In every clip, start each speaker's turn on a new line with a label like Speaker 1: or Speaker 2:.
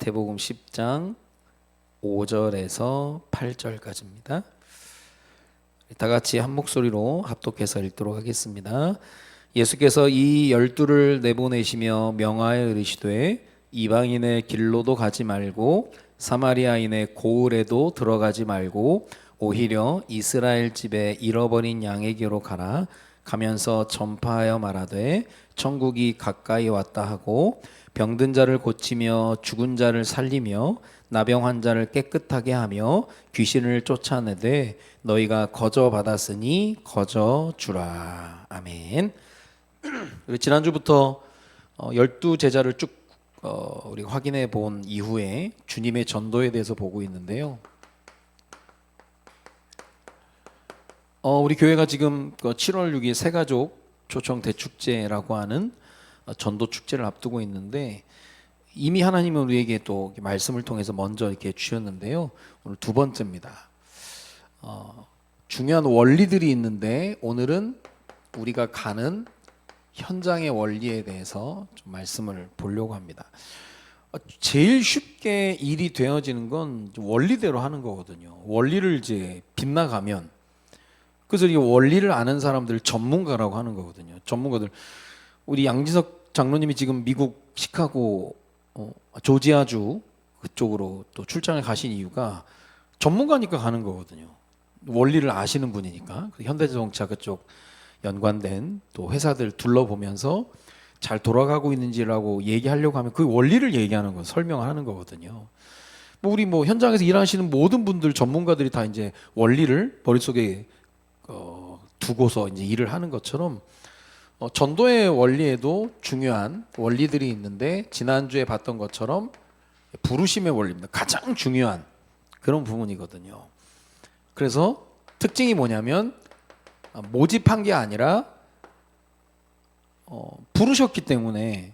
Speaker 1: 마태복음 10장 5절에서 8절까지입니다. 다 같이 한 목소리로 합독해서 읽도록 하겠습니다. 예수께서 이 12를 내보내시며 명하여 이르시되 이방인의 길로도 가지 말고 사마리아인의 고을에도 들어가지 말고 오히려 이스라엘 집에 잃어버린 양에게로 가라. 가면서 전파하여 말하되 천국이 가까이 왔다 하고 병든 자를 고치며 죽은 자를 살리며 나병 환자를 깨끗하게 하며 귀신을 쫓아내되 너희가 거저 받았으니 거저 주라. 아멘. 지난주부터 12제자를 쭉 우리 확인해 본 이후에 주님의 전도에 대해서 보고 있는데요. 우리 교회가 지금 7월 6일 새가족 초청 대축제라고 하는 전도 축제를 앞두고 있는데 이미 하나님은 우리에게 또 말씀을 통해서 먼저 이렇게 주셨는데요. 오늘 두 번째입니다. 중요한 원리들이 있는데 오늘은 우리가 가는 현장의 원리에 대해서 좀 말씀을 보려고 합니다. 제일 쉽게 일이 되어지는 건 원리대로 하는 거거든요. 원리를 이제 빗나가면, 그래서 이 원리를 아는 사람들 전문가라고 하는 거거든요. 전문가들. 우리 양지석 장로님이 지금 미국 시카고 조지아주 그쪽으로 또 출장을 가신 이유가 전문가니까 가는 거거든요. 원리를 아시는 분이니까. 현대자동차 그쪽 연관된 또 회사들 둘러보면서 잘 돌아가고 있는지라고 얘기하려고 하면 그 원리를 얘기하는 거, 설명하는 거거든요. 우리 현장에서 일하시는 모든 분들 전문가들이 다 이제 원리를 머릿속에 두고서 이제 일을 하는 것처럼 전도의 원리에도 중요한 원리들이 있는데 지난주에 봤던 것처럼 부르심의 원리입니다. 가장 중요한 그런 부분이거든요. 그래서 특징이 뭐냐면 모집한 게 아니라 부르셨기 때문에,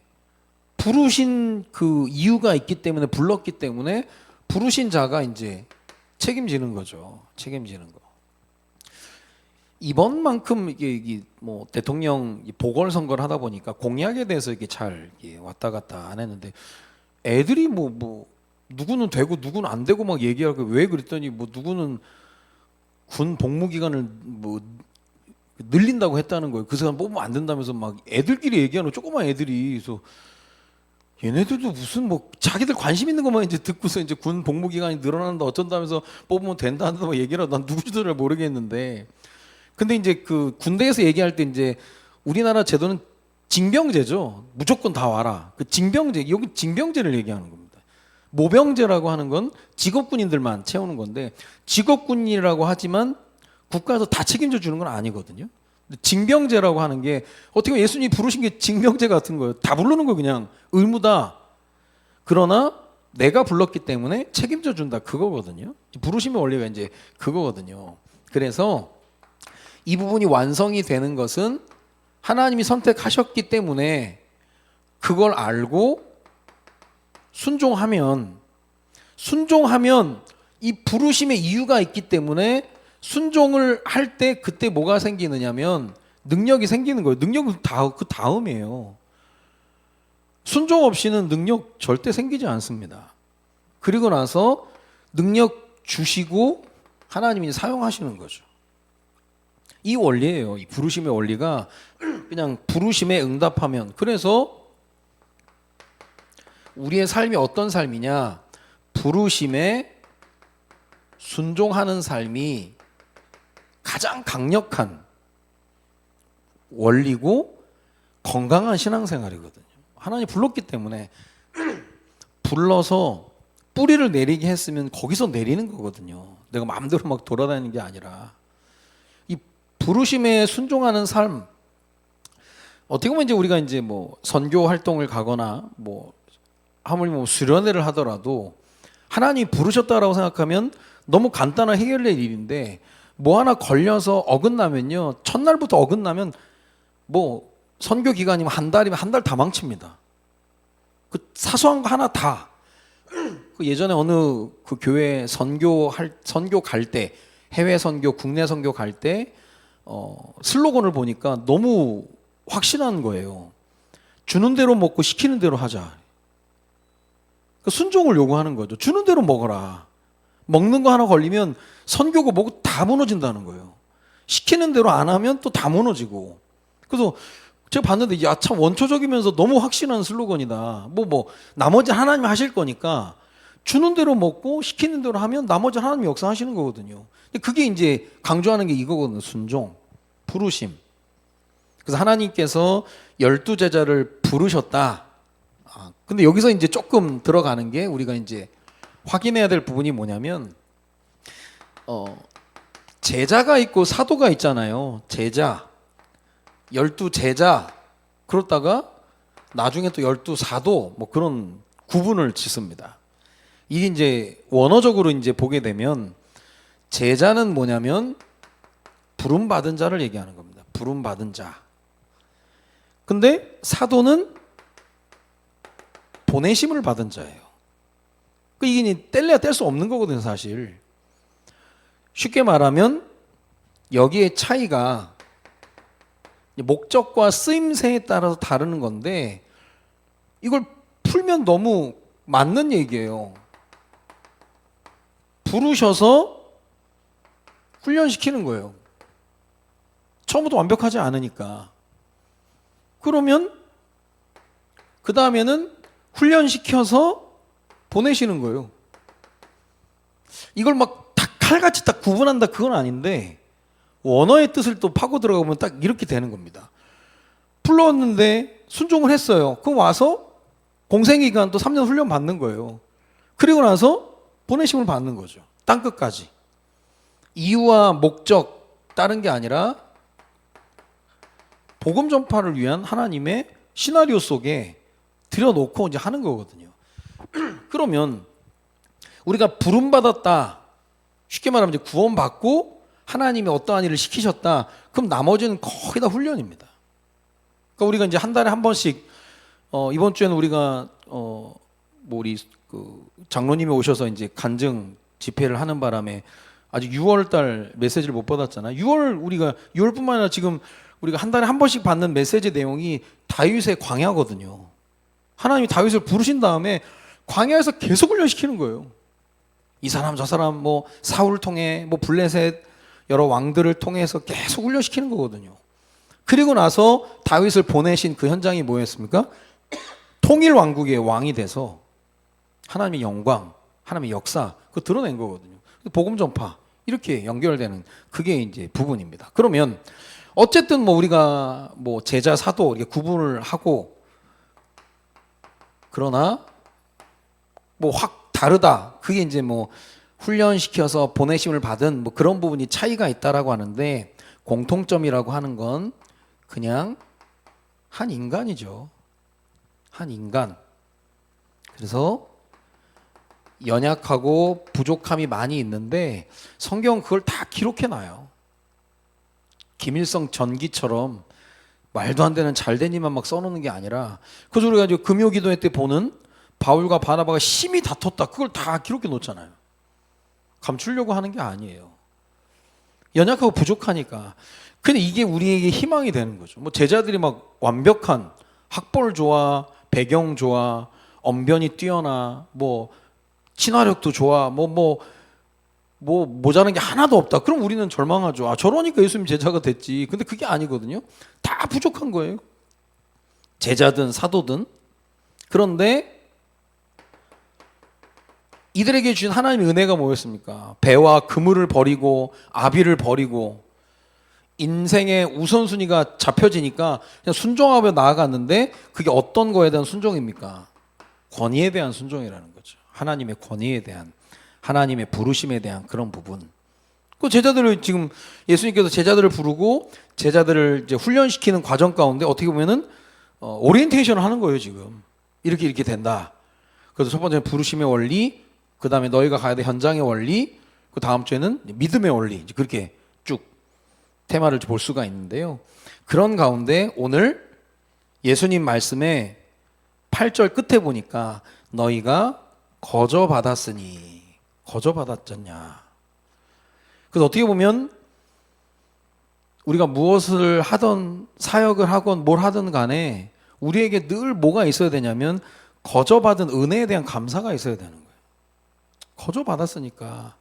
Speaker 1: 부르신 그 이유가 있기 때문에, 불렀기 때문에 부르신 자가 이제 책임지는 거죠. 책임지는 거. 이번만큼 이게 대통령 보궐선거를 하다 보니까 공약에 대해서 이게 잘 왔다 갔다 안 했는데 애들이 누구는 되고 누구는 안 되고 막 얘기하고, 왜 그랬더니 누구는 군 복무 기간을 늘린다고 했다는 거예요. 그 사람 뽑으면 안 된다면서 막 애들끼리 얘기하는, 조그만 애들이. 그래서 얘네들도 무슨 자기들 관심 있는 것만 이제 듣고서 이제 군 복무 기간이 늘어난다 어쩐다면서 뽑으면 된다 한다 막 얘기를 하고, 난 누구지도 잘 모르겠는데. 근데 이제 그 군대에서 얘기할 때 이제 우리나라 제도는 징병제죠. 무조건 다 와라. 그 징병제, 여기 징병제를 얘기하는 겁니다. 모병제라고 하는 건 직업군인들만 채우는 건데, 직업군이라고 하지만 국가에서 다 책임져 주는 건 아니거든요. 징병제라고 하는 게 어떻게 보면 예수님이 부르신 게 징병제 같은 거예요. 다 부르는 거 그냥 의무다. 그러나 내가 불렀기 때문에 책임져 준다, 그거거든요. 부르심의 원리가 이제 그거거든요. 그래서 이 부분이 완성이 되는 것은 하나님이 선택하셨기 때문에 그걸 알고 순종하면 이 부르심의 이유가 있기 때문에 순종을 할 때 그때 뭐가 생기느냐면 능력이 생기는 거예요. 능력은 그 다음이에요. 순종 없이는 능력 절대 생기지 않습니다. 그리고 나서 능력 주시고 하나님이 사용하시는 거죠. 이 원리예요. 이 부르심의 원리가 그냥 부르심에 응답하면. 그래서 우리의 삶이 어떤 삶이냐? 부르심에 순종하는 삶이 가장 강력한 원리고 건강한 신앙생활이거든요. 하나님 불렀기 때문에 불러서 뿌리를 내리게 했으면 거기서 내리는 거거든요. 내가 마음대로 막 돌아다니는 게 아니라. 이 부르심에 순종하는 삶, 어떻게 보면 이제 우리가 이제 선교 활동을 가거나 하물며 수련회를 하더라도 하나님이 부르셨다라고 생각하면 너무 간단한 해결될 일인데, 하나 걸려서 어긋나면요, 첫날부터 어긋나면 선교 기간이면 한 달이면 한 달 다 망칩니다. 그 사소한 거 하나 다. 그 예전에 어느 그 교회 선교 갈 때, 해외 선교, 국내 선교 갈 때 슬로건을 보니까 너무 확실한 거예요. 주는 대로 먹고 시키는 대로 하자. 그러니까 순종을 요구하는 거죠. 주는 대로 먹어라. 먹는 거 하나 걸리면 선교고 뭐고 다 무너진다는 거예요. 시키는 대로 안 하면 또 다 무너지고. 그래서 제가 봤는데 야, 참 원초적이면서 너무 확신하는 슬로건이다. 나머지 하나님 하실 거니까 주는 대로 먹고 시키는 대로 하면 나머지 하나님 역사하시는 거거든요. 그게 이제 강조하는 게 이거거든요. 순종, 부르심. 그래서 하나님께서 12제자를 부르셨다. 근데 여기서 이제 조금 들어가는 게 우리가 이제 확인해야 될 부분이 뭐냐면, 제자가 있고 사도가 있잖아요. 제자, 12제자, 그렇다가 나중에 또 12사도 뭐 그런 구분을 짓습니다. 이게 이제 원어적으로 이제 보게 되면 제자는 뭐냐면 부름받은 자를 얘기하는 겁니다. 부름받은 자. 근데 사도는 보내심을 받은 자예요. 이게 뗄래야 뗄 수 없는 거거든요, 사실. 쉽게 말하면 여기에 차이가 목적과 쓰임새에 따라서 다르는 건데 이걸 풀면 너무 맞는 얘기예요. 부르셔서 훈련시키는 거예요. 처음부터 완벽하지 않으니까. 그러면 그 다음에는 훈련시켜서 보내시는 거예요. 이걸 막 다 칼같이 딱 구분한다 그건 아닌데 원어의 뜻을 또 파고 들어가면 딱 이렇게 되는 겁니다. 불렀는데 순종을 했어요. 그럼 와서 공생기간 또 3년 훈련 받는 거예요. 그리고 나서 보내심을 받는 거죠. 땅끝까지. 이유와 목적 다른 게 아니라 복음 전파를 위한 하나님의 시나리오 속에 들여놓고 이제 하는 거거든요. 그러면 우리가 부름받았다. 쉽게 말하면 이제 구원받고 하나님이 어떠한 일을 시키셨다. 그럼 나머지는 거의 다 훈련입니다. 그러니까 우리가 이제 한 달에 한 번씩 이번 주에는 우리가 우리 그 장로님이 오셔서 이제 간증 집회를 하는 바람에 아직 6월 달 메시지를 못 받았잖아요. 6월뿐만 아니라 지금 우리가 한 달에 한 번씩 받는 메시지 내용이 다윗의 광야거든요. 하나님이 다윗을 부르신 다음에 광야에서 계속 훈련시키는 거예요. 이 사람 저 사람 사울을 통해 블레셋 여러 왕들을 통해서 계속 훈련시키는 거거든요. 그리고 나서 다윗을 보내신 그 현장이 뭐였습니까? 통일 왕국의 왕이 돼서 하나님의 영광, 하나님의 역사 그거 드러낸 거거든요. 복음 전파 이렇게 연결되는 그게 이제 부분입니다. 그러면 어쨌든 우리가 제자 사도 이렇게 구분을 하고 그러나 확 다르다. 그게 이제 훈련시켜서 보내심을 받은 그런 부분이 차이가 있다라고 하는데 공통점이라고 하는 건 그냥 한 인간이죠. 한 인간. 그래서 연약하고 부족함이 많이 있는데 성경은 그걸 다 기록해 놔요. 김일성 전기처럼 말도 안 되는 잘된 일만 막 써놓는 게 아니라 그래서 우리가 이제 금요기도회 때 보는 바울과 바나바가 심히 다퉜다. 그걸 다 기록해 놓잖아요. 감추려고 하는 게 아니에요. 연약하고 부족하니까. 근데 이게 우리에게 희망이 되는 거죠. 제자들이 막 완벽한 학벌 좋아, 배경 좋아, 언변이 뛰어나, 친화력도 좋아, 모자란 게 하나도 없다. 그럼 우리는 절망하죠. 저러니까 예수님 제자가 됐지. 근데 그게 아니거든요. 다 부족한 거예요. 제자든 사도든. 그런데 이들에게 주신 하나님의 은혜가 뭐였습니까? 배와 그물을 버리고 아비를 버리고 인생의 우선순위가 잡혀지니까 그냥 순종하며 나아갔는데 그게 어떤 거에 대한 순종입니까? 권위에 대한 순종이라는 거죠. 하나님의 권위에 대한, 하나님의 부르심에 대한 그런 부분. 그 제자들을 지금 예수님께서 제자들을 부르고 제자들을 이제 훈련시키는 과정 가운데 어떻게 보면은 오리엔테이션을 하는 거예요, 지금. 이렇게 된다. 그래서 첫 번째는 부르심의 원리, 그 다음에 너희가 가야 될 현장의 원리, 그 다음 주에는 믿음의 원리. 이제 그렇게 쭉 테마를 볼 수가 있는데요. 그런 가운데 오늘 예수님 말씀에 8절 끝에 보니까 너희가 거저 받았으니 거저 받았잖냐. 그래서 어떻게 보면 우리가 무엇을 하던 사역을 하건 뭘 하든 간에 우리에게 늘 뭐가 있어야 되냐면 거저받은 은혜에 대한 감사가 있어야 되는 거예요. 거저받았으니까.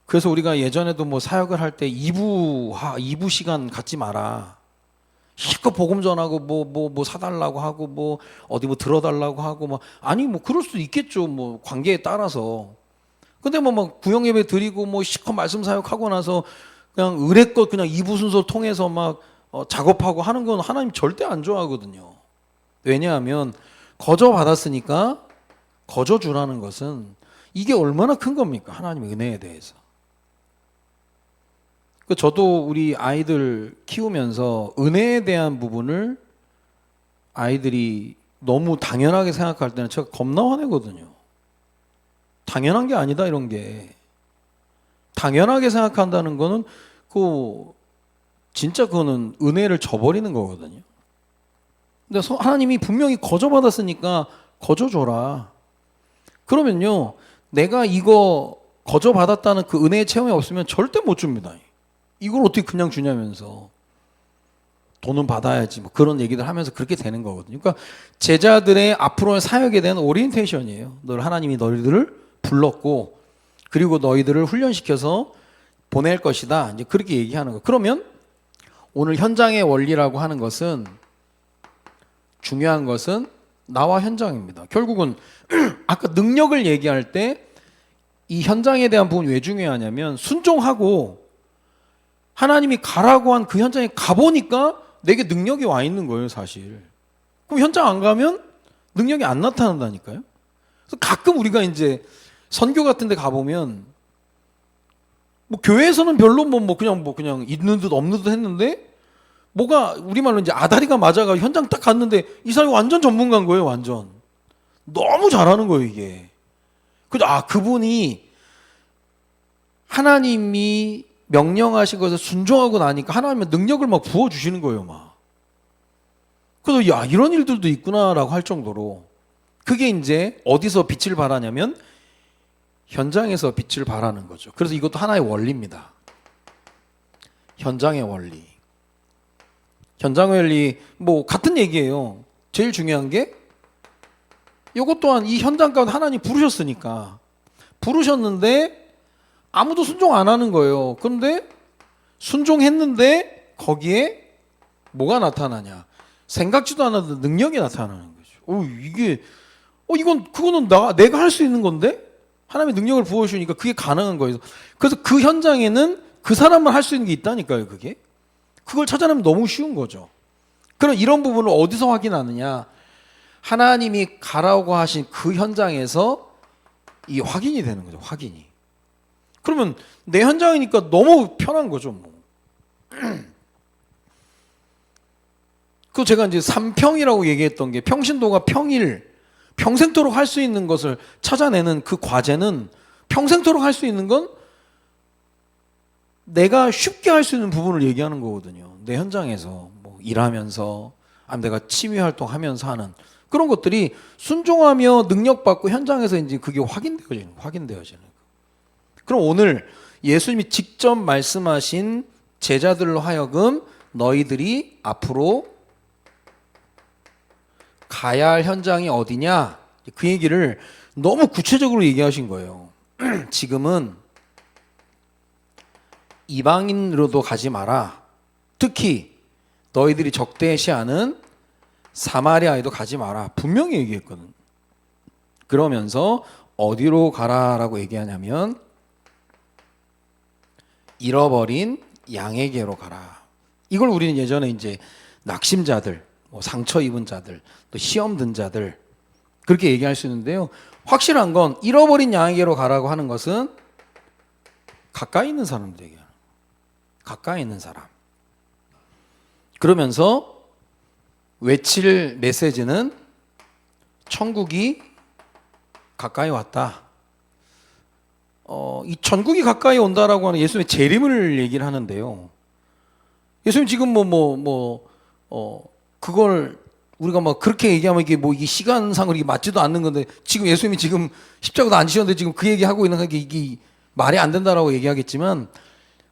Speaker 1: 그래서 우리가 예전에도 뭐 사역을 할 때 2부 시간 갖지 마라. 실컷 복음 전하고 뭐 사달라고 하고 뭐 어디 뭐 들어달라고 하고 뭐 아니 뭐 그럴 수도 있겠죠. 뭐 관계에 따라서. 근데 뭐 구역 예배 드리고 뭐 실컷 말씀 사역하고 나서 그냥 의뢰껏 그냥 2부 순서 통해서 막 작업하고 하는 건 하나님 절대 안 좋아하거든요. 왜냐하면 거저 받았으니까 거저 주라는 것은 이게 얼마나 큰 겁니까? 하나님의 은혜에 대해서. 저도 우리 아이들 키우면서 은혜에 대한 부분을 아이들이 너무 당연하게 생각할 때는 제가 겁나 화내거든요. 당연한 게 아니다 이런 게. 당연하게 생각한다는 거는 진짜 그거는 은혜를 저버리는 거거든요. 근데 하나님이 분명히 거저 받았으니까 거저 줘라. 그러면요, 내가 이거 거저 받았다는 그 은혜의 체험이 없으면 절대 못 줍니다. 이걸 어떻게 그냥 주냐면서. 돈은 받아야지 뭐 그런 얘기들 하면서 그렇게 되는 거거든요. 그러니까 제자들의 앞으로의 사역에 대한 오리엔테이션이에요. 하나님이 너희들을 불렀고 그리고 너희들을 훈련시켜서 보낼 것이다. 이제 그렇게 얘기하는 거예요. 그러면 오늘 현장의 원리라고 하는 것은 중요한 것은 나와 현장입니다. 결국은 아까 능력을 얘기할 때 이 현장에 대한 부분이 왜 중요하냐면 순종하고 하나님이 가라고 한 그 현장에 가보니까 내게 능력이 와 있는 거예요, 사실. 그럼 현장 안 가면 능력이 안 나타난다니까요. 그래서 가끔 우리가 이제 선교 같은 데 가보면 뭐 교회에서는 별로 그냥 있는 듯 없는 듯 했는데 뭐가 우리말로 이제 아다리가 맞아가 현장 딱 갔는데 이 사람이 완전 전문가인 거예요, 완전. 너무 잘하는 거예요, 이게. 그분이 하나님이 명령하신 것에 순종하고 나니까 하나님의 능력을 막 부어주시는 거예요, 막. 그래서 야, 이런 일들도 있구나라고 할 정도로 그게 이제 어디서 빛을 발하냐면 현장에서 빛을 발하는 거죠. 그래서 이것도 하나의 원리입니다. 현장의 원리. 현장의 원리, 뭐 같은 얘기예요. 제일 중요한 게 이것 또한 이 현장 가운데 하나님 부르셨으니까 부르셨는데 아무도 순종 안 하는 거예요. 그런데 순종했는데 거기에 뭐가 나타나냐? 생각지도 않았던 능력이 나타나는 거죠. 그거는 내가 할 수 있는 건데 하나님의 능력을 부어주니까 그게 가능한 거예요. 그래서 그 현장에는 그 사람만 할 수 있는 게 있다니까요. 그걸 찾아내면 너무 쉬운 거죠. 그럼 이런 부분을 어디서 확인하느냐? 하나님이 가라고 하신 그 현장에서 이 확인이 되는 거죠. 확인이. 그러면 내 현장이니까 너무 편한 거죠. 뭐. 그 제가 이제 삼평이라고 얘기했던 게 평신도가 평생토록 할 수 있는 것을 찾아내는 그 과제는 평생토록 할 수 있는 건 내가 쉽게 할 수 있는 부분을 얘기하는 거거든요. 내 현장에서 뭐 일하면서 아니면 내가 취미 활동하면서 하는 그런 것들이 순종하며 능력받고 현장에서 이제 그게 확인되어지는 거예요. 그럼 오늘 예수님이 직접 말씀하신 제자들로 하여금 너희들이 앞으로 가야 할 현장이 어디냐? 그 얘기를 너무 구체적으로 얘기하신 거예요. 지금은 이방인으로도 가지 마라. 특히 너희들이 적대시하는 사마리아에도 가지 마라. 분명히 얘기했거든. 그러면서 어디로 가라라고 얘기하냐면 잃어버린 양에게로 가라. 이걸 우리는 예전에 이제 낙심자들, 뭐 상처 입은 자들, 또 시험 든 자들 그렇게 얘기할 수 있는데요. 확실한 건 잃어버린 양에게로 가라고 하는 것은 가까이 있는 사람들에게 가까이 있는 사람. 그러면서 외칠 메시지는 천국이 가까이 왔다. 이 천국이 가까이 온다라고 하는 예수님의 재림을 얘기를 하는데요. 예수님 지금 그걸 우리가 막 그렇게 얘기하면 이게 이 시간상으로 이게 맞지도 않는 건데 지금 예수님이 지금 십자가도 안 지셨는데 지금 그 얘기하고 있는 게 이게 말이 안 된다라고 얘기하겠지만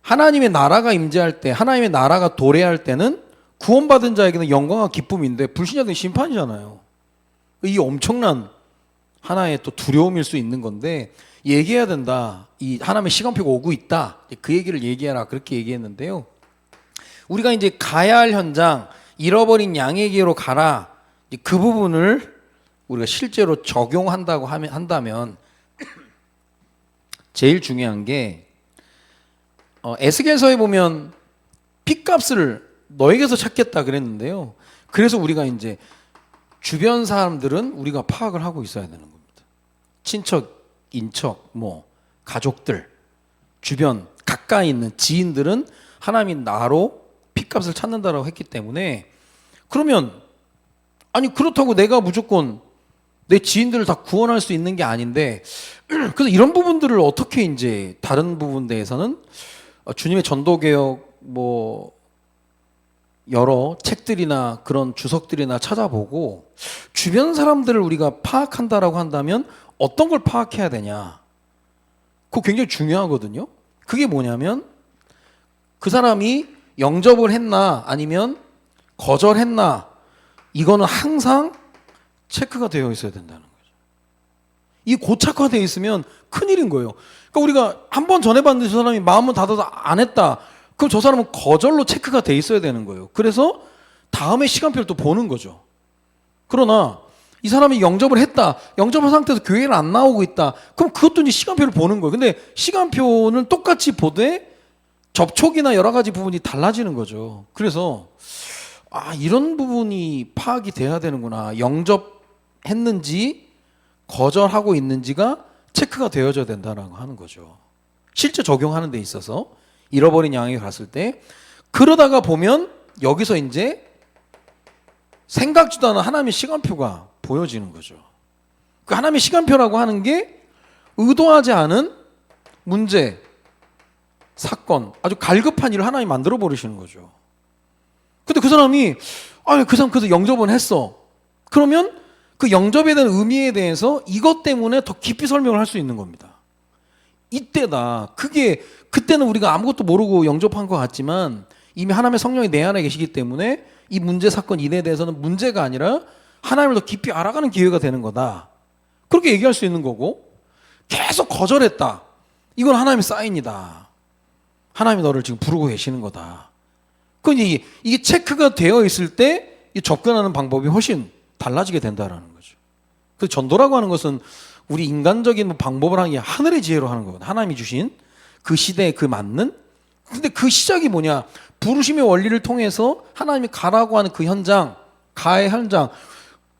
Speaker 1: 하나님의 나라가 임재할 때 하나님의 나라가 도래할 때는 구원받은 자에게는 영광과 기쁨인데 불신자들은 심판이잖아요. 이 엄청난 하나의 또 두려움일 수 있는 건데 얘기해야 된다. 이 하나님의 시간표가 오고 있다. 그 얘기를 얘기해라. 그렇게 얘기했는데요. 우리가 이제 가야 할 현장, 잃어버린 양에게로 가라. 그 부분을 우리가 실제로 적용한다고 한다면 제일 중요한 게 에스겔서에 보면 핏값을 너에게서 찾겠다 그랬는데요. 그래서 우리가 이제 주변 사람들은 우리가 파악을 하고 있어야 되는 겁니다. 친척, 인척, 뭐 가족들, 주변 가까이 있는 지인들은 하나님이 나로 핏값을 찾는다라고 했기 때문에 그러면 아니 그렇다고 내가 무조건 내 지인들을 다 구원할 수 있는 게 아닌데 그래서 이런 부분들을 어떻게 이제 다른 부분 대해서는 주님의 전도개혁 뭐 여러 책들이나 그런 주석들이나 찾아보고 주변 사람들을 우리가 파악한다라고 한다면 어떤 걸 파악해야 되냐? 그거 굉장히 중요하거든요. 그게 뭐냐면 그 사람이 영접을 했나 아니면 거절했나 이거는 항상 체크가 되어 있어야 된다는 거죠. 이 고착화되어 있으면 큰일인 거예요. 그러니까 우리가 한 번 전해봤는데 저 사람이 마음은 닫아서 안 했다. 그럼 저 사람은 거절로 체크가 돼 있어야 되는 거예요. 그래서 다음에 시간표를 또 보는 거죠. 그러나 이 사람이 영접을 했다. 영접한 상태에서 교회를 안 나오고 있다. 그럼 그것도 이제 시간표를 보는 거예요. 근데 시간표는 똑같이 보되 접촉이나 여러 가지 부분이 달라지는 거죠. 그래서 이런 부분이 파악이 돼야 되는구나. 영접했는지 거절하고 있는지가 체크가 되어져야 된다라고 하는 거죠. 실제 적용하는 데 있어서 잃어버린 양에게 갔을 때 그러다가 보면 여기서 이제 생각지도 않은 하나님의 시간표가 보여지는 거죠. 그 하나님의 시간표라고 하는 게 의도하지 않은 문제, 사건, 아주 갈급한 일을 하나님이 만들어 버리시는 거죠. 근데 그 사람이 그 사람 그래서 영접은 했어. 그러면 그 영접에 대한 의미에 대해서 이것 때문에 더 깊이 설명을 할 수 있는 겁니다. 이때다. 그때는 우리가 아무것도 모르고 영접한 것 같지만 이미 하나님의 성령이 내 안에 계시기 때문에 이 문제, 사건, 일에 대해서는 문제가 아니라 하나님을 더 깊이 알아가는 기회가 되는 거다. 그렇게 얘기할 수 있는 거고 계속 거절했다. 이건 하나님의 사인이다. 하나님이 너를 지금 부르고 계시는 거다. 그러니 이게 체크가 되어 있을 때 접근하는 방법이 훨씬 달라지게 된다라는 거죠. 그 전도라고 하는 것은 우리 인간적인 방법을 하는 게 하늘의 지혜로 하는 거거든요. 하나님이 주신 그 시대에 그 맞는. 근데 그 시작이 뭐냐? 부르심의 원리를 통해서 하나님이 가라고 하는 그 현장, 가의 현장.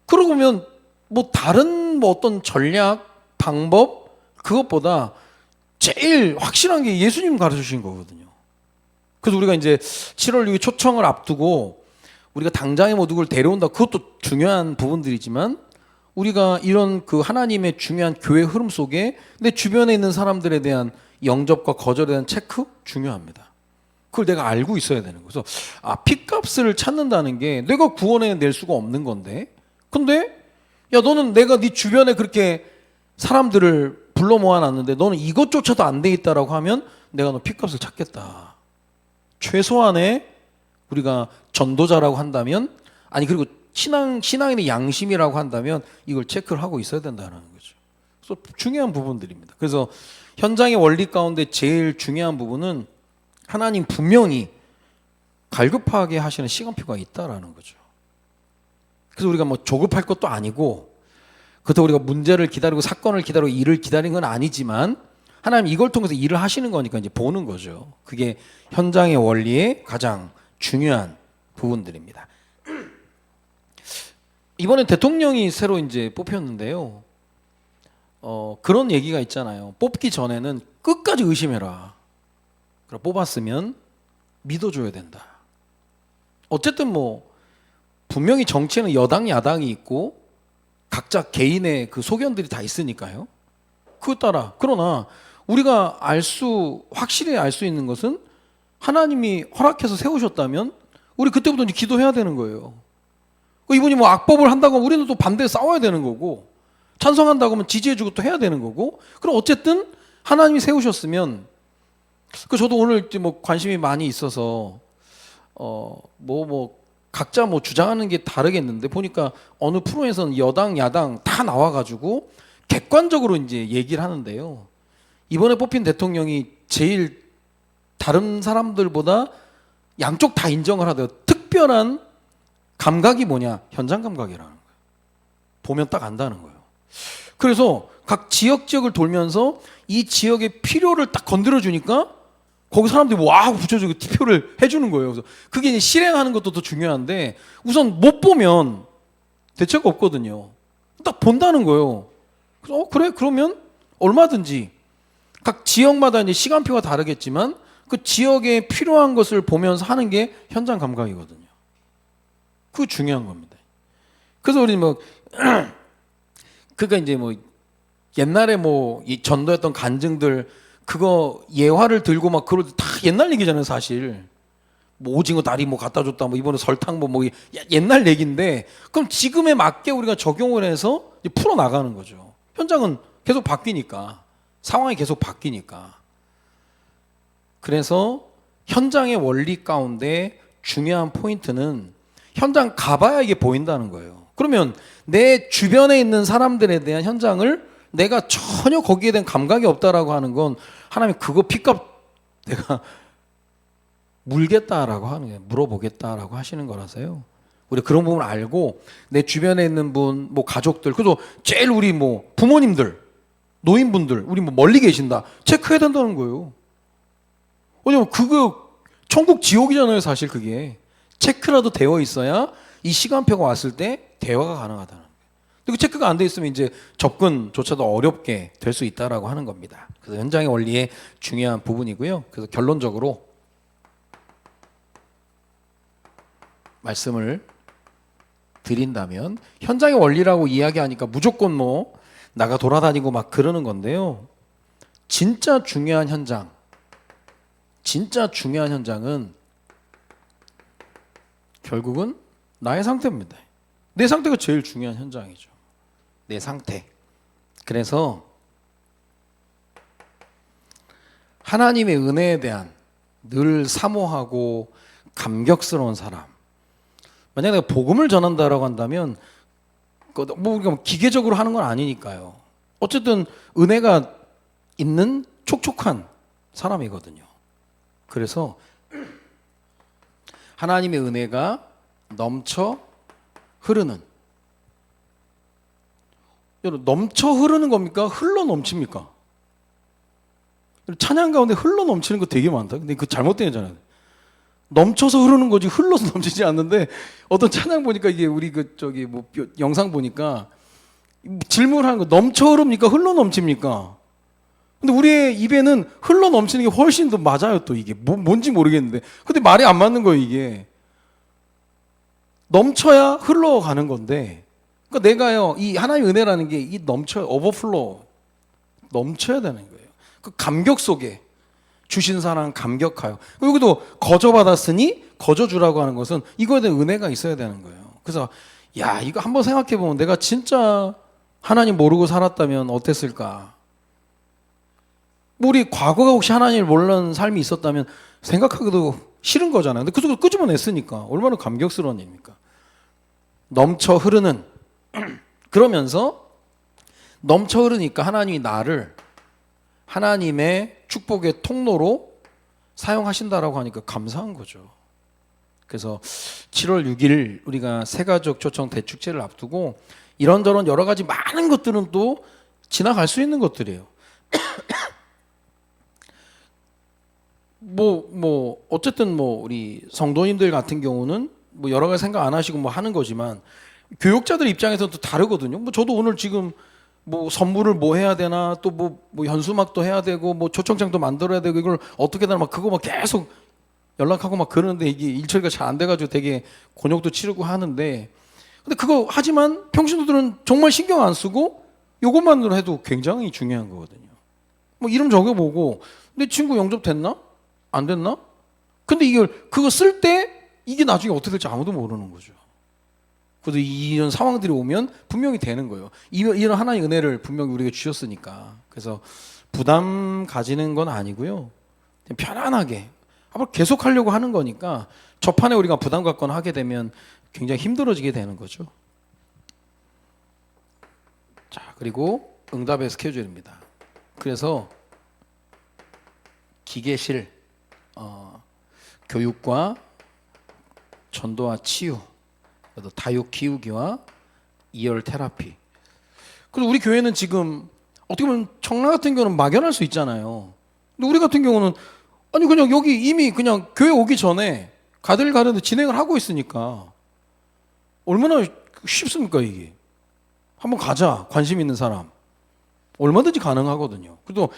Speaker 1: 그러고 보면 뭐 다른 뭐 어떤 전략, 방법 그것보다 제일 확실한 게 예수님 가르쳐주신 거거든요. 그래서 우리가 이제 7월 6일 초청을 앞두고 우리가 당장에 뭐 누구를 데려온다. 그것도 중요한 부분들이지만 우리가 이런 그 하나님의 중요한 교회 흐름 속에 내 주변에 있는 사람들에 대한 영접과 거절에 대한 체크 중요합니다. 그걸 내가 알고 있어야 되는 거죠. 핏값을 찾는다는 게 내가 구원해 낼 수가 없는 건데 근데 야 너는 내가 네 주변에 그렇게 사람들을 불러 모아놨는데 너는 이것조차도 안 돼 있다라고 하면 내가 너 핏값을 찾겠다. 최소한의 우리가 전도자라고 한다면 그리고 신앙인의 양심이라고 한다면 이걸 체크를 하고 있어야 된다는 거죠. 그래서 중요한 부분들입니다. 그래서 현장의 원리 가운데 제일 중요한 부분은 하나님 분명히 갈급하게 하시는 시간표가 있다라는 거죠. 그래서 우리가 뭐 조급할 것도 아니고 그렇다고 우리가 문제를 기다리고 사건을 기다리고 일을 기다리는 건 아니지만 하나님 이걸 통해서 일을 하시는 거니까 이제 보는 거죠. 그게 현장의 원리의 가장 중요한 부분들입니다. 이번에 대통령이 새로 이제 뽑혔는데요. 그런 얘기가 있잖아요. 뽑기 전에는 끝까지 의심해라. 그럼 뽑았으면 믿어줘야 된다. 어쨌든 뭐 분명히 정치에는 여당, 야당이 있고 각자 개인의 그 소견들이 다 있으니까요. 그것 따라. 그러나 우리가 확실히 알 수 있는 것은 하나님이 허락해서 세우셨다면 우리 그때부터 이제 기도해야 되는 거예요. 이분이 뭐 악법을 한다고 하면 우리는 또 반대에 싸워야 되는 거고 찬성한다고 하면 지지해주고 또 해야 되는 거고 그럼 어쨌든 하나님이 세우셨으면 저도 오늘 뭐 관심이 많이 있어서 각자 뭐 주장하는 게 다르겠는데 보니까 어느 프로에서는 여당 야당 다 나와가지고 객관적으로 이제 얘기를 하는데요. 이번에 뽑힌 대통령이 제일 다른 사람들보다 양쪽 다 인정을 하대요. 특별한 감각이 뭐냐? 현장 감각이라는 거예요. 보면 딱 안다는 거예요. 그래서 각 지역을 돌면서 이 지역의 필요를 딱 건드려 주니까 거기 사람들이 와 붙여주고 투표를 해주는 거예요. 그래서 그게 이제 실행하는 것도 더 중요한데 우선 못 보면 대책 없거든요. 딱 본다는 거예요. 그래서 그래 그러면 얼마든지 각 지역마다 이제 시간표가 다르겠지만 그 지역에 필요한 것을 보면서 하는 게 현장 감각이거든요. 그게 중요한 겁니다. 그래서 우리 뭐 그러니까 이제 뭐 옛날에 뭐 이 전도했던 간증들 그거 예화를 들고 막 그럴 때 다 옛날 얘기잖아요, 사실. 뭐 오징어 다리 뭐 갖다 줬다, 뭐 이번에 설탕 뭐 옛날 얘기인데 그럼 지금에 맞게 우리가 적용을 해서 이제 풀어 나가는 거죠. 현장은 계속 바뀌니까 상황이 계속 바뀌니까. 그래서 현장의 원리 가운데 중요한 포인트는 현장 가봐야 이게 보인다는 거예요. 그러면 내 주변에 있는 사람들에 대한 현장을 내가 전혀 거기에 대한 감각이 없다라고 하는 건 하나님 그거 피값 내가 물겠다라고 하는 거예요. 물어보겠다라고 하시는 거라서요. 우리 그런 부분을 알고 내 주변에 있는 분, 뭐 가족들, 그래서 제일 우리 뭐 부모님들, 노인분들, 우리 뭐 멀리 계신다 체크해야 된다는 거예요. 왜냐면 그거 천국 지옥이잖아요, 사실 그게. 체크라도 되어 있어야 이 시간표가 왔을 때 대화가 가능하다는 거예요. 근데 그 체크가 안 돼 있으면 이제 접근조차도 어렵게 될 수 있다라고 하는 겁니다. 그래서 현장의 원리의 중요한 부분이고요. 그래서 결론적으로 말씀을 드린다면 현장의 원리라고 이야기하니까 무조건 뭐 나가 돌아다니고 막 그러는 건데요. 진짜 중요한 현장, 진짜 중요한 현장은 결국은 나의 상태입니다. 내 상태가 제일 중요한 현장이죠. 내 상태. 그래서 하나님의 은혜에 대한 늘 사모하고 감격스러운 사람. 만약에 내가 복음을 전한다라고 한다면 뭐 우리가 기계적으로 하는 건 아니니까요. 어쨌든 은혜가 있는 촉촉한 사람이거든요. 그래서 하나님의 은혜가 넘쳐 흐르는, 여러분 넘쳐 흐르는 겁니까? 흘러 넘칩니까? 찬양 가운데 흘러 넘치는 거 되게 많다. 근데 그 잘못된 거잖아요. 넘쳐서 흐르는 거지 흘러서 넘치지 않는데 어떤 찬양 보니까 이게 우리 그 저기 뭐 영상 보니까 질문하는 거 넘쳐 흐릅니까? 흘러 넘칩니까? 근데 우리의 입에는 흘러 넘치는 게 훨씬 더 맞아요. 또 이게 뭔지 모르겠는데 근데 말이 안 맞는 거예요. 이게 넘쳐야 흘러가는 건데 그러니까 내가요 이 하나님의 은혜라는 게 이 넘쳐 오버플로우 넘쳐야 되는 거예요. 그 감격 속에 주신 사랑 감격하여. 여기도 거저 받았으니 거저 주라고 하는 것은 이거에 대한 은혜가 있어야 되는 거예요. 그래서 야 이거 한번 생각해 보면 내가 진짜 하나님 모르고 살았다면 어땠을까? 우리 과거가 혹시 하나님을 모르는 삶이 있었다면 생각하기도 싫은 거잖아요. 근데 그 속에서 끄집어냈으니까 얼마나 감격스러운 일입니까? 넘쳐 흐르는 그러면서 넘쳐 흐르니까 하나님이 나를 하나님의 축복의 통로로 사용하신다라고 하니까 감사한 거죠. 그래서 7월 6일 우리가 새가족 초청 대축제를 앞두고 이런저런 여러 가지 많은 것들은 또 지나갈 수 있는 것들이에요. 어쨌든 우리 성도님들 같은 경우는 뭐 여러 가지 생각 안 하시고 뭐 하는 거지만 교육자들 입장에서는 또 다르거든요. 뭐 저도 오늘 지금 뭐 선물을 뭐 해야 되나 또 뭐 현수막도 해야 되고 뭐 초청장도 만들어야 되고 이걸 어떻게 되나 막 그거 막 계속 연락하고 막 그러는데 이게 일처리가 잘 안 돼가지고 되게 곤욕도 치르고 하는데 근데 그거 하지만 평신도들은 정말 신경 안 쓰고 요것만으로 해도 굉장히 중요한 거거든요. 뭐 이름 적어보고 내 친구 영접 됐나? 안 됐나? 근데 이걸 그거 쓸 때 이게 나중에 어떻게 될지 아무도 모르는 거죠. 그래서 이런 상황들이 오면 분명히 되는 거예요. 이런 하나님의 은혜를 분명히 우리에게 주셨으니까. 그래서 부담 가지는 건 아니고요. 그냥 편안하게 앞으로 계속 하려고 하는 거니까 저판에 우리가 부담 갖거나 하게 되면 굉장히 힘들어지게 되는 거죠. 자, 그리고 응답의 스케줄입니다. 그래서 기계실, 교육과 전도와 치유, 또 다육 키우기와 이열 테라피. 그리고 우리 교회는 지금 어떻게 보면 청라 같은 경우는 막연할 수 있잖아요. 근데 우리 같은 경우는 아니 그냥 여기 이미 그냥 교회 오기 전에 가들가르 진행을 하고 있으니까 얼마나 쉽습니까 이게. 한번 가자, 관심 있는 사람. 얼마든지 가능하거든요. 그래도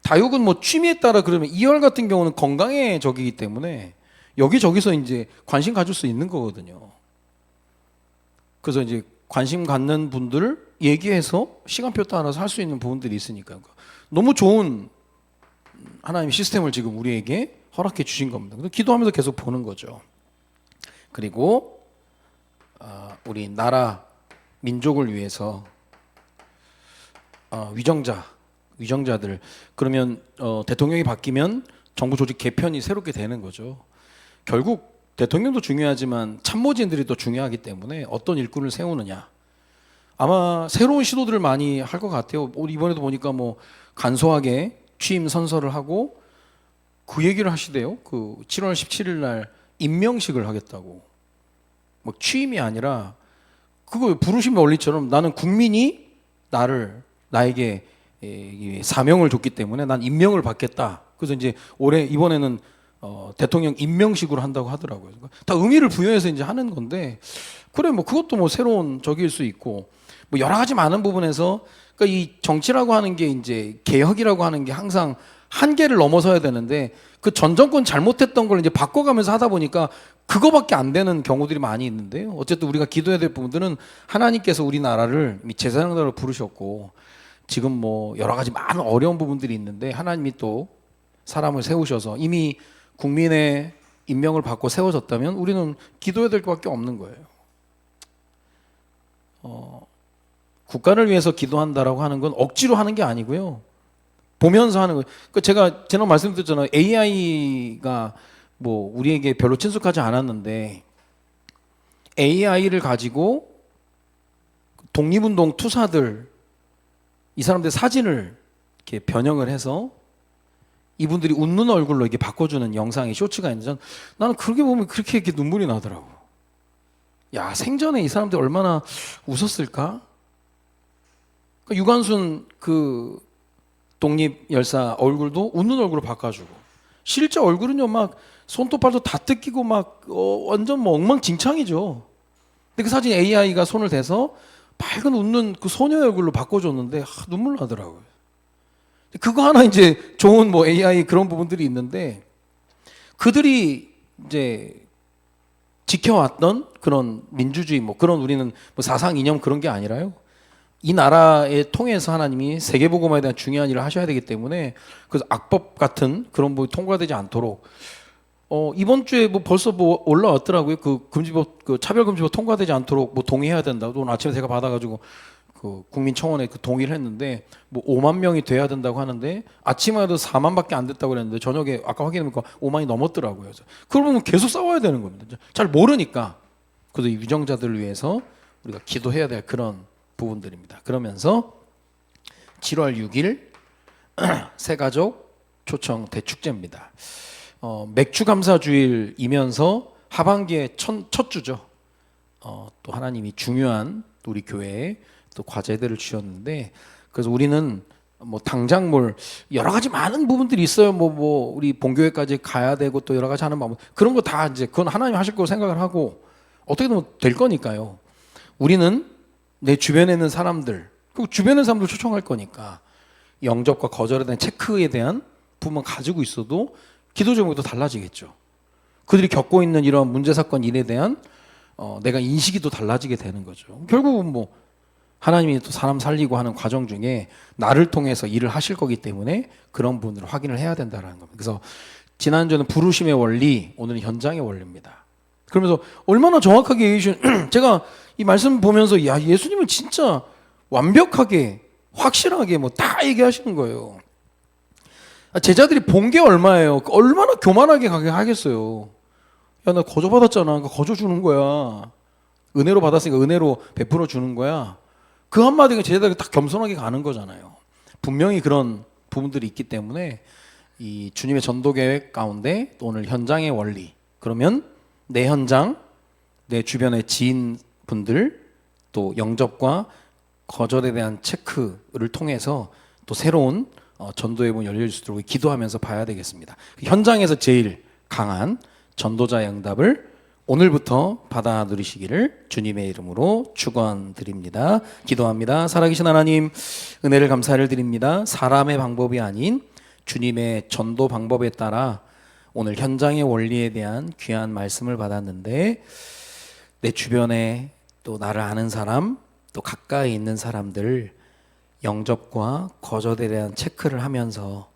Speaker 1: 다육은 뭐 취미에 따라 그러면 이열 같은 경우는 건강의 적이기 때문에 여기저기서 이제 관심 가질 수 있는 거거든요. 그래서 이제 관심 갖는 분들 얘기해서 시간표 따라서 할 수 있는 부분들이 있으니까 너무 좋은 하나님의 시스템을 지금 우리에게 허락해 주신 겁니다. 그래서 기도하면서 계속 보는 거죠. 그리고 우리 나라 민족을 위해서 위정자들 그러면 대통령이 바뀌면 정부 조직 개편이 새롭게 되는 거죠. 결국 대통령도 중요하지만 참모진들이 또 중요하기 때문에 어떤 일꾼을 세우느냐. 아마 새로운 시도들을 많이 할 것 같아요. 이번에도 보니까 뭐 간소하게 취임 선서를 하고 그 얘기를 하시대요. 그 7월 17일 날 임명식을 하겠다고. 뭐 취임이 아니라 그거 부르심 원리처럼 나는 국민이 나에게 사명을 줬기 때문에 난 임명을 받겠다. 그래서 이제 올해 이번에는 대통령 임명식으로 한다고 하더라고요. 다 의미를 부여해서 이제 하는 건데 그래 뭐 그것도 뭐 새로운 적일 수 있고 뭐 여러 가지 많은 부분에서 그러니까 이 정치라고 하는 게 이제 개혁이라고 하는 게 항상 한계를 넘어서야 되는데 그 전 정권 잘못했던 걸 이제 바꿔가면서 하다 보니까 그거밖에 안 되는 경우들이 많이 있는데요. 어쨌든 우리가 기도해야 될 부분들은 하나님께서 우리나라를 제사장으로 부르셨고 지금 뭐 여러 가지 많은 어려운 부분들이 있는데 하나님이 또 사람을 세우셔서 이미 국민의 임명을 받고 세워졌다면 우리는 기도해야 될 것밖에 없는 거예요. 국가를 위해서 기도한다라고 하는 건 억지로 하는 게 아니고요. 보면서 하는 거예요. 그러니까 제가 지난 말씀드렸잖아요. AI가 뭐 우리에게 별로 친숙하지 않았는데 AI를 가지고 독립운동 투사들 이 사람들 사진을 이렇게 변형을 해서 이분들이 웃는 얼굴로 이렇게 바꿔주는 영상이 쇼츠가 있는데 나는 그렇게 보면 그렇게 이렇게 눈물이 나더라고. 야 생전에 이 사람들 얼마나 웃었을까? 그러니까 유관순 그 독립 열사 얼굴도 웃는 얼굴로 바꿔주고 실제 얼굴은요 막 손톱 발톱 다 뜯기고 막 완전 뭐 엉망진창이죠. 근데 그 사진 AI가 손을 대서 밝은 웃는 그 소녀의 얼굴로 바꿔줬는데 눈물 나더라고요. 그거 하나 이제 좋은 뭐 AI 그런 부분들이 있는데 그들이 이제 지켜왔던 그런 민주주의 뭐 그런 우리는 뭐 사상 이념 그런 게 아니라요. 이 나라에 통해서 하나님이 세계복음화에 대한 중요한 일을 하셔야 되기 때문에 그래서 악법 같은 그런 부분이 통과되지 않도록 이번 주에 뭐 벌써 뭐 올라왔더라고요. 그 금지법 그 차별금지법 통과되지 않도록 뭐 동의해야 된다. 오늘 아침에 제가 받아가지고 그 국민청원에 그 동의를 했는데 뭐 5만 명이 돼야 된다고 하는데 아침에도 4만밖에 안 됐다고 그랬는데 저녁에 아까 확인해보니까 5만이 넘었더라고요. 그러면 계속 싸워야 되는 겁니다. 잘 모르니까 그래도 이 위정자들을 위해서 우리가 기도해야 될 그런 부분들입니다. 그러면서 7월 6일 새가족 초청 대축제입니다. 맥주 감사 주일이면서 하반기의 첫 주죠. 또 하나님이 중요한 우리 교회에 또 과제들을 주셨는데 그래서 우리는 뭐 당장 뭘 여러 가지 많은 부분들이 있어요. 뭐 우리 본교회까지 가야 되고 또 여러 가지 하는 방법 그런 거 다 이제 그건 하나님 하실 거로 생각을 하고 어떻게든 될 거니까요. 우리는 내 주변에 있는 사람들 그리고 주변에 있는 사람들 초청할 거니까 영접과 거절에 대한 체크에 대한 부분만 가지고 있어도 기도 제목도 달라지겠죠. 그들이 겪고 있는 이런 문제 사건 일에 대한 내가 인식이 또 달라지게 되는 거죠. 결국은 뭐 하나님이 또 사람 살리고 하는 과정 중에 나를 통해서 일을 하실 거기 때문에 그런 부분들을 확인을 해야 된다는 겁니다. 그래서 지난주에는 부르심의 원리, 오늘은 현장의 원리입니다. 그러면서 얼마나 정확하게 얘기해주신 제가 이 말씀 보면서 야 예수님은 진짜 완벽하게 확실하게 뭐 다 얘기하시는 거예요. 제자들이 본 게 얼마예요? 얼마나 교만하게 하겠어요. 야, 나 거저 받았잖아. 그러니까 거저 주는 거야. 은혜로 받았으니까 은혜로 베풀어 주는 거야. 그 한마디가 제자들이 딱 겸손하게 가는 거잖아요. 분명히 그런 부분들이 있기 때문에 이 주님의 전도 계획 가운데 또 오늘 현장의 원리. 그러면 내 현장, 내 주변의 지인분들, 또 영접과 거절에 대한 체크를 통해서 또 새로운 전도의 문 열릴 수 있도록 기도하면서 봐야 되겠습니다. 현장에서 제일 강한 전도자의 응답을 오늘부터 받아 누리시기를 주님의 이름으로 축원드립니다. 기도합니다. 살아계신 하나님, 은혜를 감사를 드립니다. 사람의 방법이 아닌 주님의 전도 방법에 따라 오늘 현장의 원리에 대한 귀한 말씀을 받았는데, 내 주변에 또 나를 아는 사람, 또 가까이 있는 사람들 영접과 거절에 대한 체크를 하면서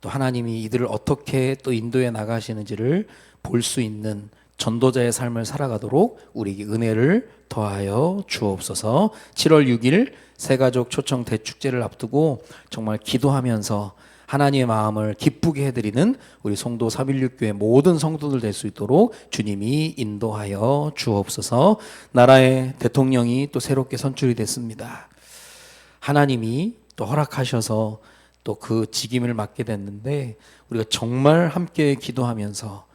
Speaker 1: 또 하나님이 이들을 어떻게 또 인도해 나가시는지를 볼 수 있는 전도자의 삶을 살아가도록 우리에게 은혜를 더하여 주옵소서. 7월 6일 새가족 초청 대축제를 앞두고 정말 기도하면서 하나님의 마음을 기쁘게 해드리는 우리 송도 316교회 모든 성도들 될 수 있도록 주님이 인도하여 주옵소서. 나라의 대통령이 또 새롭게 선출이 됐습니다. 하나님이 또 허락하셔서 또 그 직임을 맡게 됐는데, 우리가 정말 함께 기도하면서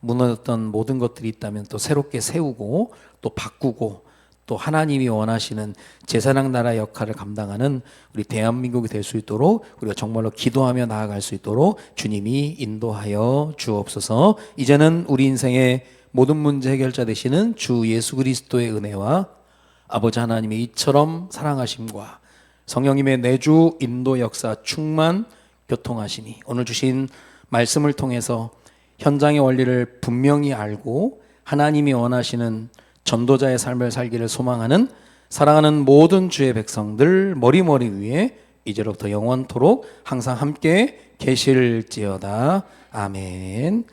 Speaker 1: 무너졌던 모든 것들이 있다면 또 새롭게 세우고 또 바꾸고 또 하나님이 원하시는 제사장 나라 역할을 감당하는 우리 대한민국이 될 수 있도록 우리가 정말로 기도하며 나아갈 수 있도록 주님이 인도하여 주옵소서. 이제는 우리 인생의 모든 문제 해결자 되시는 주 예수 그리스도의 은혜와 아버지 하나님의 이처럼 사랑하심과 성령님의 내주 인도 역사 충만 교통하시니 오늘 주신 말씀을 통해서 현장의 원리를 분명히 알고 하나님이 원하시는 전도자의 삶을 살기를 소망하는 사랑하는 모든 주의 백성들 머리머리 위에 이제로부터 영원토록 항상 함께 계실지어다. 아멘.